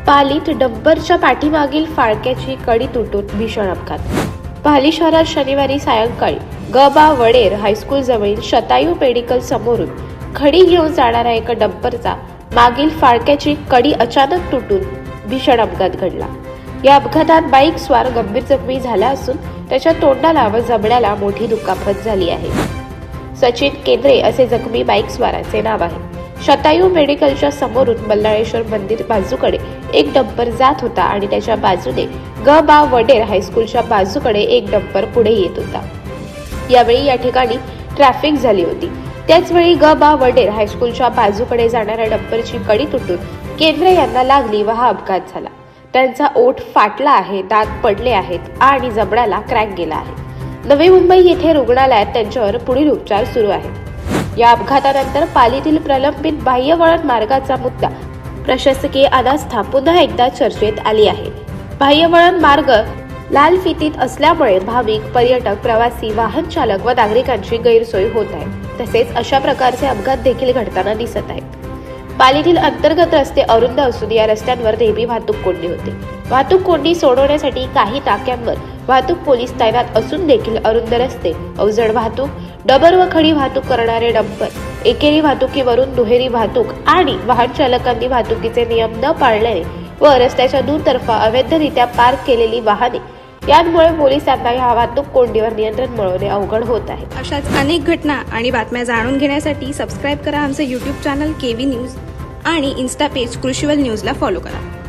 पालीत डंपरच्या पाठीमागील फाळक्याची कडी तुटून भीषण अपघात. पाली शहरात शनिवारी सायंकाळी ग.बा. वडेर हायस्कूल जवळील शतायू मेडिकल समोरून खडी घेऊन जाणाऱ्या एका डंपरचा मागील फाळक्याची कडी अचानक तुटून भीषण अपघात घडला. या अपघातात बाईक स्वार गंभीर जखमी झाला असून त्याच्या तोंडाला व जबड्याला मोठी दुखापत झाली आहे. सचिन केंद्रे असे जखमी बाईक स्वाराचे नाव आहे. शतायू मेडिकलच्या समोरून बल्लाळेश्वर मंदिर बाजूकडे एक डंपर जात होता आणि त्याच्या बाजूने ग.बा. वडेर हायस्कूलच्या बाजूकडे एक डंपर पुढे येत होता. यावेळी या ठिकाणी ट्रॅफिक झाली होती. त्याचवेळी ग.बा. वडेर हायस्कूलच्या बाजूकडे जाणाऱ्या डंपरची कडी तुटून केंद्रे यांना लागली व हा अपघात झाला. त्यांचा ओठ फाटला आहे, दात पडले आहेत आणि जबड्याला क्रॅक गेला आहे. नवी मुंबई येथे रुग्णालयात त्यांच्यावर पुढील उपचार सुरू आहेत. या अपघातानंतर पालीतील प्रलंबित बाह्यवळण मार्गाचा मुद्दा प्रशासकीय अनास्था पुन्हा एकदा चर्चेत आली आहे. बाह्यवळण मार्ग लाल फितीत असल्यामुळे भाविक, पर्यटक, प्रवासी, वाहन चालक व नागरिकांची गैरसोय होत आहे. तसेच अशा प्रकारचे अपघात देखील घडताना दिसत आहेत. पालीतील अंतर्गत रस्ते अरुंद असून या रस्त्यांवर नेहमी वाहतूक कोंडी होते. वाहतूक कोंडी सोडवण्यासाठी काही नाक्यांवर वाहतूक पोलीस तैनात असून देखील अरुंद रस्ते, अवजड वाहतूक, डबर व खडी वाहतूक करणारे डंपर, एकेरी वाहतुकीवरून दुहेरी वाहतूक आणि वाहन चालकांनी वाहतुकीचे नियम न पाळल्याने व रस्त्याच्या दुतर्फा अवैधरित्या पार्क केलेली वाहने यामुळे पोलिसांना या वाहतूक कोंडीवर नियंत्रण मिळवणे अवघड होत आहे. अशाच अनेक घटना आणि बातम्या जाणून घेण्यासाठी सबस्क्राईब करा आमचे YouTube चॅनल KV न्यूज आणि इन्स्टा पेज कृषीवल न्यूजला फॉलो करा.